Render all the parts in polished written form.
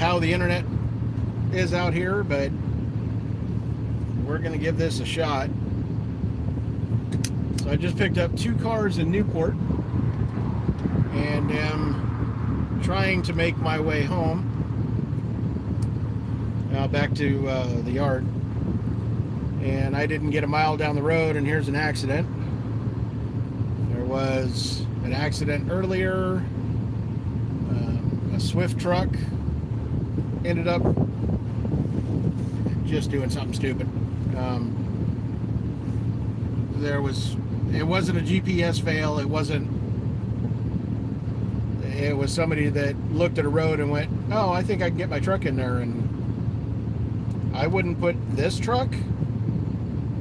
how the internet is out here, but we're going to give this a shot. So I just picked up 2 cars in Newport and am trying to make my way home, back to the yard. And I didn't get a mile down the road, and here's an accident. There was an accident earlier. A Swift truck ended up just doing something stupid. It wasn't a GPS fail. It was somebody that looked at a road and went, oh, I think I can get my truck in there. And I wouldn't put this truck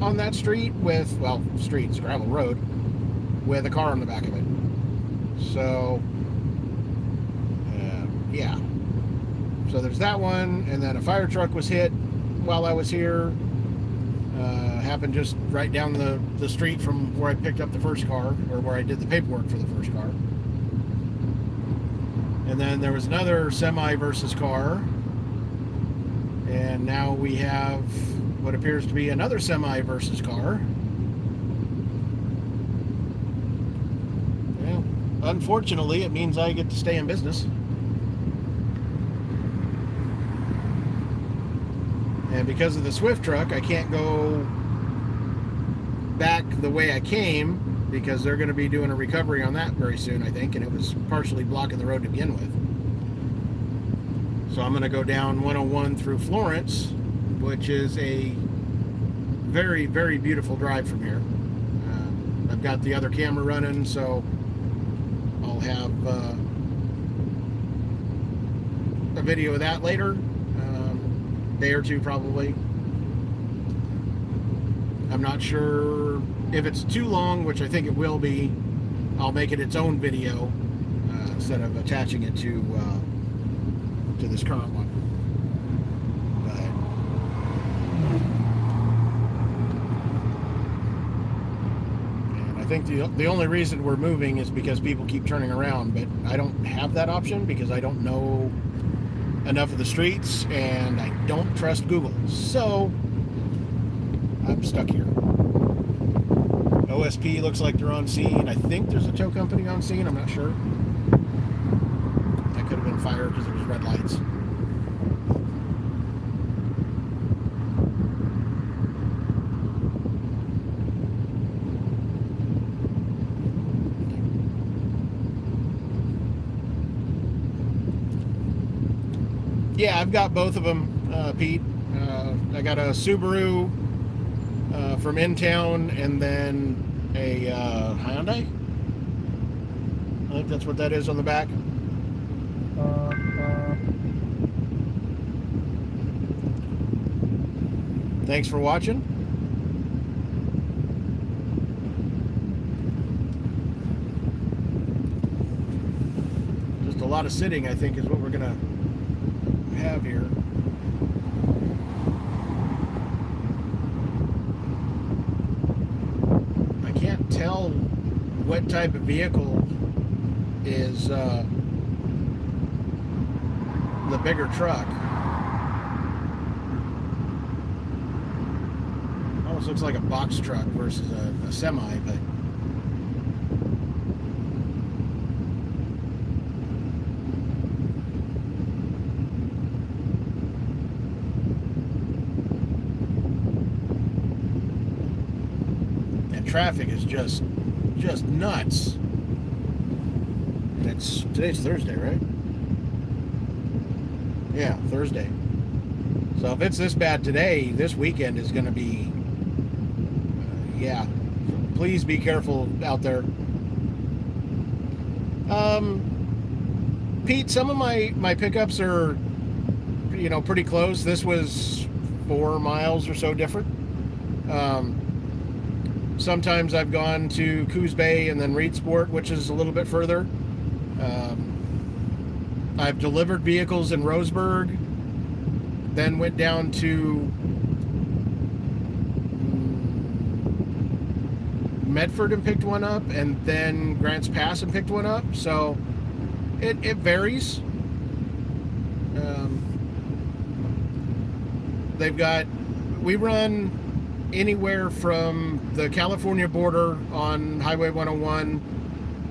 on that street with, well, street's gravel road, with a car on the back of it. So, yeah. So there's that one, and then a fire truck was hit while I was here. Happened just right down the street from where I picked up the first car, or where I did the paperwork for the first car. And then there was another semi versus car, and now we have what appears to be another semi versus car. Well, unfortunately, it means I get to stay in business. And because of the Swift truck, I can't go back the way I came, because they're going to be doing a recovery on that very soon, I think, and it was partially blocking the road to begin with. So I'm going to go down 101 through Florence, which is a very, very beautiful drive from here. I've got the other camera running, so I'll have a video of that later, day or two probably. I'm not sure if it's too long, which I think it will be. I'll make it its own video instead of attaching it to this current one. And I think the only reason we're moving is because people keep turning around, but I don't have that option because I don't know enough of the streets and I don't trust Google. So I'm stuck here. OSP looks like they're on scene. I think there's a tow company on scene. I'm not sure. That could have been fire because there was red lights. Yeah, I've got both of them, Pete. I got a Subaru from in town, and then a Hyundai. I think that's what that is on the back. Thanks for watching. Just a lot of sitting, I think, is what we're gonna have here. I can't tell what type of vehicle is the bigger truck. Almost looks like a box truck versus a semi, but traffic is just nuts. And today's Thursday, right? Yeah, Thursday. So if it's this bad today, this weekend is going to be yeah. Please be careful out there. Pete, some of my pickups are, pretty close. This was 4 miles or so different. Sometimes I've gone to Coos Bay and then Reedsport, which is a little bit further. I've delivered vehicles in Roseburg, then went down to Medford and picked one up, and then Grants Pass and picked one up. So it varies. we run anywhere from the California border on Highway 101.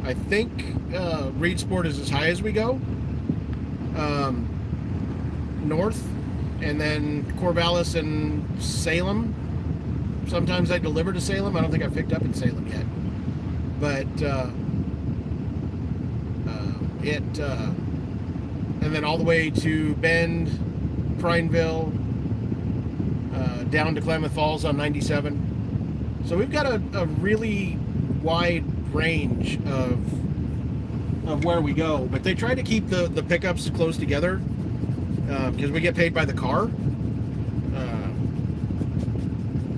I think Reedsport is as high as we go, north, and then Corvallis and Salem. Sometimes I deliver to Salem. I don't think I've picked up in Salem yet, but and then all the way to Bend, Prineville, down to Klamath Falls on 97. So we've got a really wide range of where we go, but they try to keep the pickups close together because we get paid by the car.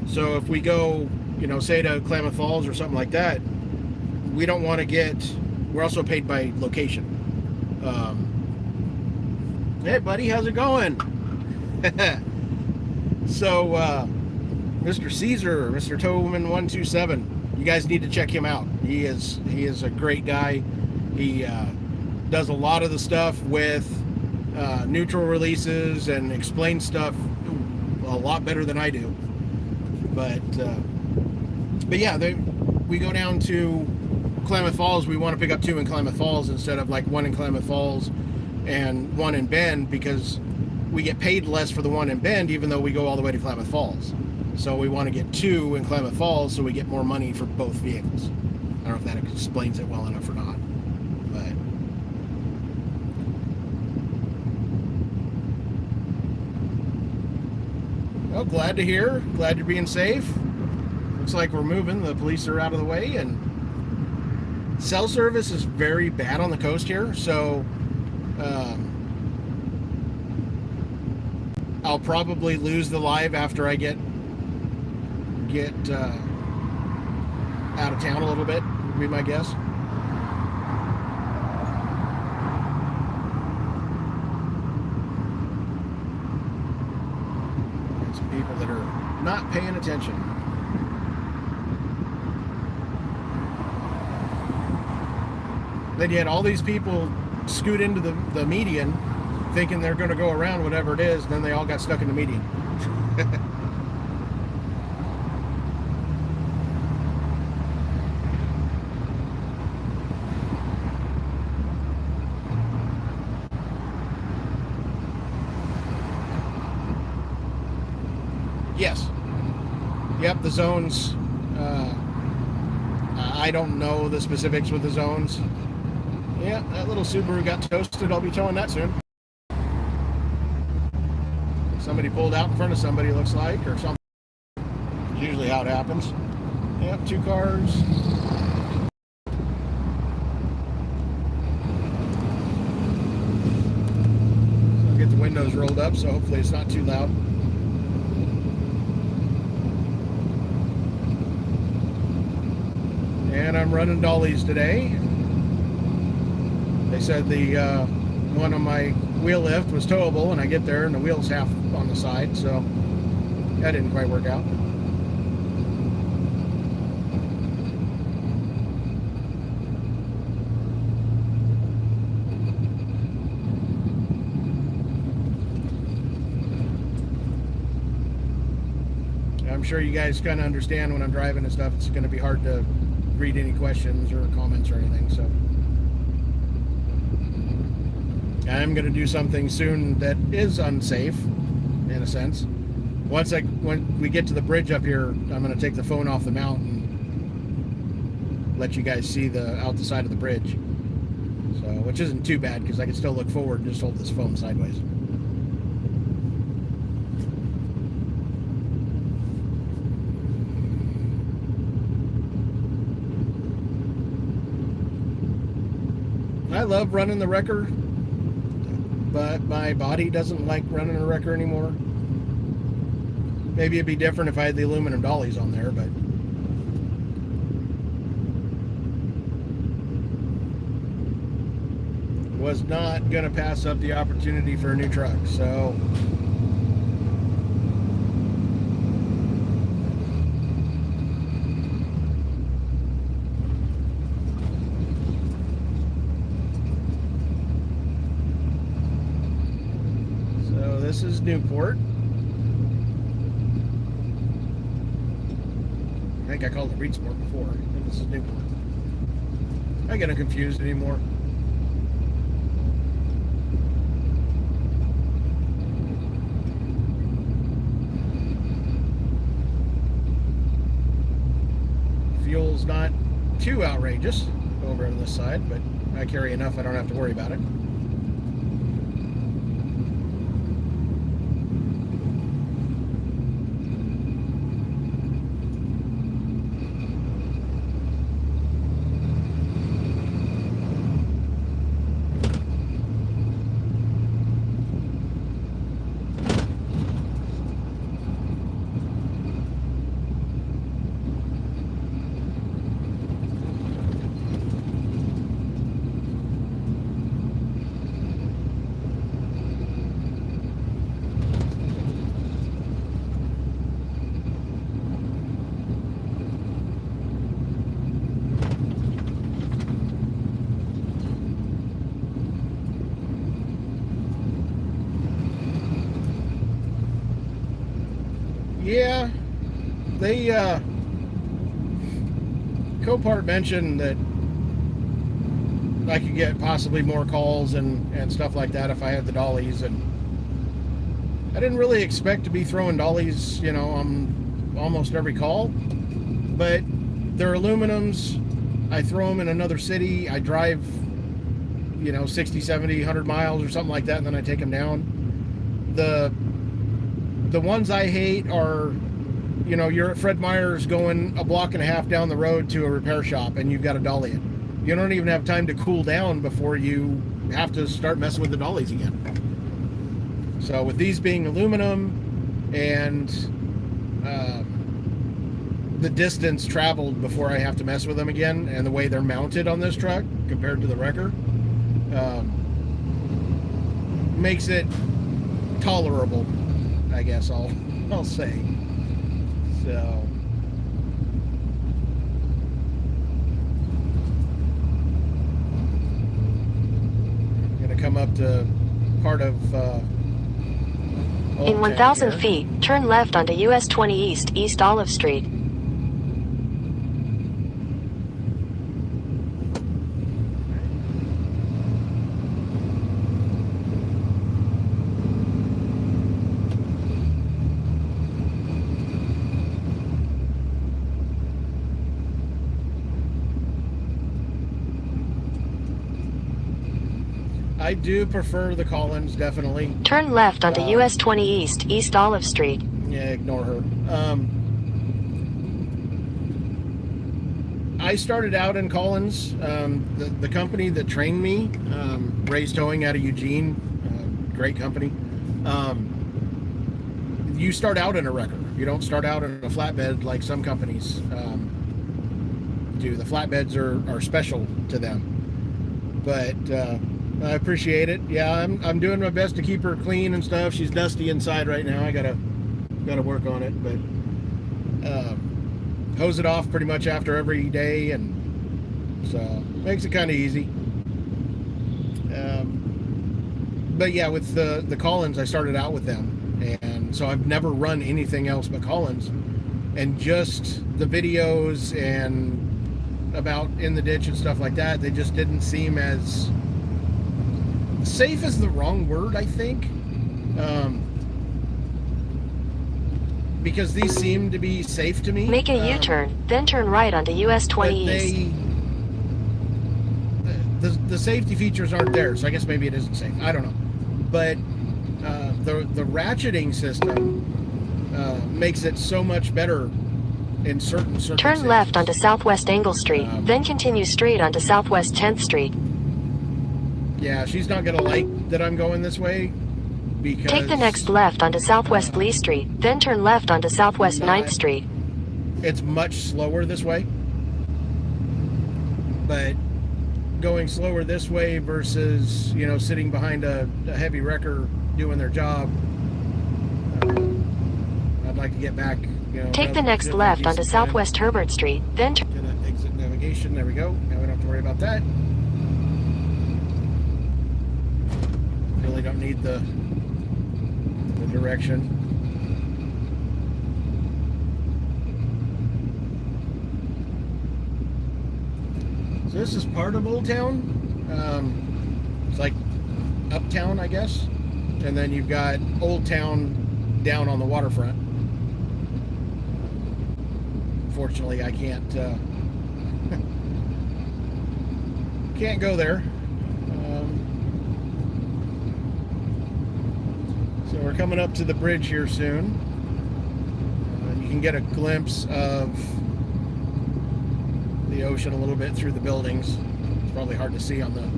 So if we go, say to Klamath Falls or something like that, we don't want to we're also paid by location. Hey buddy, how's it going? So Mr. Caesar, Mr. Towman 127, you guys need to check him out. He is a great guy. He does a lot of the stuff with neutral releases and explains stuff a lot better than I do. But yeah, we go down to Klamath Falls. We want to pick up 2 in Klamath Falls instead of like 1 in Klamath Falls and 1 in Bend, because we get paid less for the 1 in Bend even though we go all the way to Klamath Falls. So we want to get 2 in Klamath Falls so we get more money for both vehicles. I don't know if that explains it well enough or not, but well, glad to hear. Glad you're being safe. Looks like we're moving. The police are out of the way, and cell service is very bad on the coast here, so I'll probably lose the live after I get out of town a little bit, would be my guess. And some people that are not paying attention. Then you had all these people scoot into the median thinking they're going to go around whatever it is, and then they all got stuck in the median. Yes. Yep, the zones. I don't know the specifics with the zones. Yeah, that little Subaru got toasted. I'll be towing that soon. Somebody pulled out in front of somebody, it looks like, or something. It's usually how it happens. Yep, 2 cars. So I'll get the windows rolled up, so hopefully it's not too loud. And I'm running dollies today. They said the one on my wheel lift was towable, and I get there and the wheel's half on the side, so that didn't quite work out. I'm sure you guys kind of understand when I'm driving and stuff, it's going to be hard to read any questions or comments or anything, so I'm going to do something soon that is unsafe, in a sense. When we get to the bridge up here, I'm going to take the phone off the mount and let you guys see out the side of the bridge. So, which isn't too bad because I can still look forward and just hold this phone sideways. I love running the wrecker, but my body doesn't like running a wrecker anymore. Maybe it'd be different if I had the aluminum dollies on there, but was not going to pass up the opportunity for a new truck, so this is Newport. think I called it Reed Sport before. And this is Newport. I get them confused anymore. Fuel's not too outrageous over on this side, but I carry enough I don't have to worry about it. Yeah, they, Copart mentioned that I could get possibly more calls and stuff like that if I had the dollies, and I didn't really expect to be throwing dollies, you know, on almost every call, but they're aluminums. I throw them in another city. I drive, you know, 60, 70, 100 miles or something like that, and then I take them down. The ones I hate are, you know, you're at Fred Meyer's going a block and a half down the road to a repair shop and you've got to dolly it. You don't even have time to cool down before you have to start messing with the dollies again. So with these being aluminum and the distance traveled before I have to mess with them again, and the way they're mounted on this truck compared to the wrecker, makes it tolerable, I guess I'll say. So I'm gonna come up to part of in 1,000 feet, turn left onto US 20 East Olive Street. I do prefer the Collins, definitely. Turn left onto US 20 East Olive Street. Yeah, ignore her. I started out in Collins. The company that trained me, Ray's Towing out of Eugene, great company. You start out in a wrecker. You don't start out in a flatbed like some companies do. The flatbeds are special to them. But I appreciate it. Yeah, I'm doing my best to keep her clean and stuff. She's dusty inside right now. I gotta work on it, but hose it off pretty much after every day, and so makes it kind of easy. But yeah, with the Collins, I started out with them, and so I've never run anything else but Collins, and just the videos and about in the ditch and stuff like that, they just didn't seem as safe is the wrong word, I think, because these seem to be safe to me. Make a U-turn, then turn right onto US 20 East. The safety features aren't there, so I guess maybe it isn't safe. I don't know, but the ratcheting system makes it so much better in certain circumstances. Turn left onto Southwest Angle Street, then continue straight onto Southwest 10th Street. Yeah, she's not gonna like that I'm going this way, because take the next left onto Southwest Lee Street, then turn left onto Southwest 9th Street. It's much slower this way, but going slower this way versus, you know, sitting behind a heavy wrecker doing their job, I'd like to get back, you know. Take the next left onto Southwest Herbert Street, then exit navigation. There we go. Now we don't have to worry about that. Really don't need the direction. So this is part of Old Town. It's like uptown, I guess. And then you've got Old Town down on the waterfront. Fortunately, I can't go there. So we're coming up to the bridge here soon. You can get a glimpse of the ocean a little bit through the buildings. It's probably hard to see on the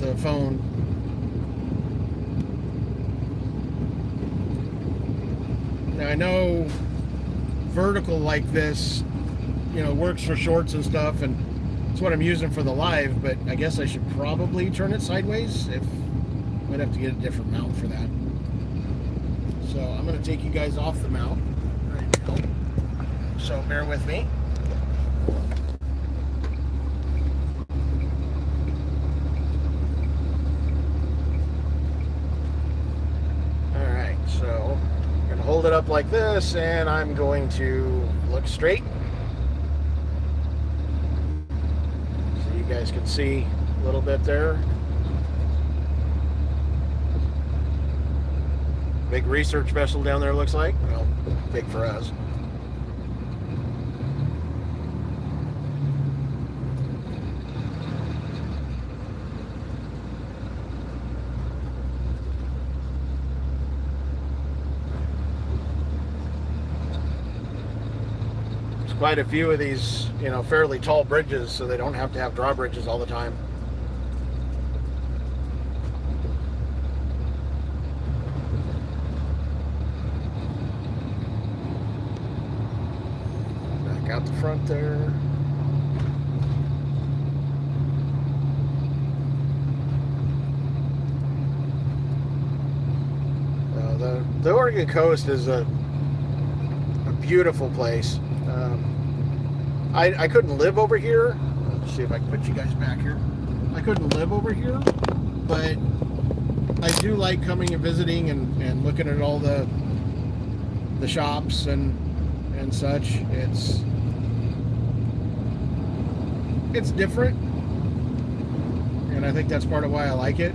the phone. Now I know vertical like this, you know, works for shorts and stuff, and it's what I'm using for the live, but I guess I should probably turn it sideways. Might have to get a different mount for that. So I'm going to take you guys off the mount right now. So bear with me. Alright, so I'm going to hold it up like this, and I'm going to look straight. So you guys can see a little bit there. Big research vessel down there, looks like. Well, big for us. There's quite a few of these, you know, fairly tall bridges, so they don't have to have drawbridges all the time. Out the front there. The Oregon coast is a beautiful place. I couldn't live over here. Let's see if I can put you guys back here. I couldn't live over here, but I do like coming and visiting and looking at all the shops and such. It's different, and I think that's part of why I like it.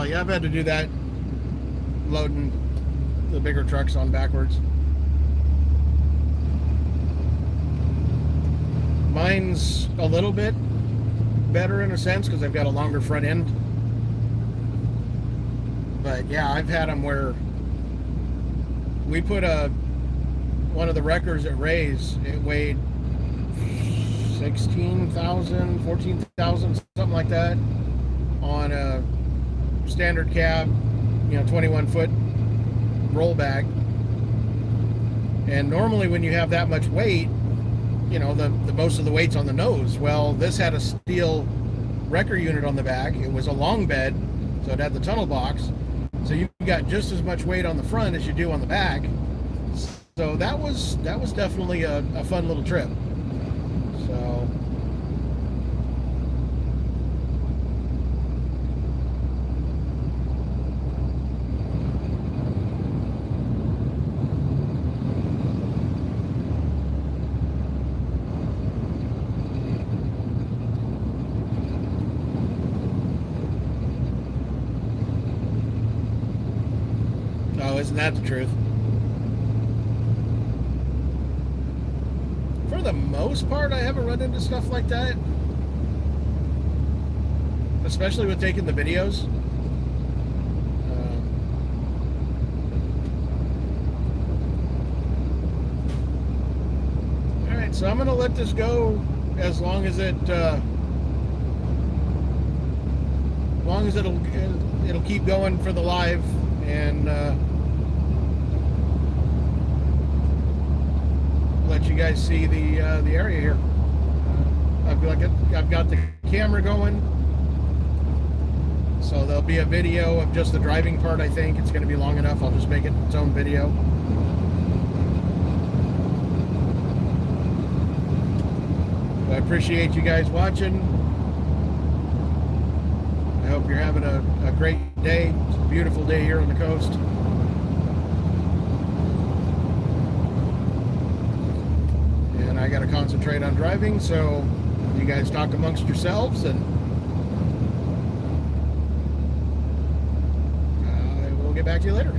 Yeah, I've had to do that, loading the bigger trucks on backwards. Mine's a little bit better in a sense because I've got a longer front end. But yeah, I've had them where we put one of the wreckers at Ray's, it weighed 16,000, 14,000, something like that, on a standard cab, you know, 21-foot rollback. And normally when you have that much weight, you know, the most of the weight's on the nose. Well, this had a steel wrecker unit on the back. It was a long bed, so it had the tunnel box. So you got just as much weight on the front as you do on the back. So that was definitely a fun little trip. So isn't that the truth? For the most part, I haven't run into stuff like that. Especially with taking the videos. Alright, so I'm going to let this go as long as it'll keep going for the live, and let you guys see the area here. I've got the camera going, so there'll be a video of just the driving part. I think it's going to be long enough. I'll just make it its own video. I appreciate you guys watching. I hope you're having a great day. It's a beautiful day here on the coast. And I got to concentrate on driving, so you guys talk amongst yourselves, and I will get back to you later.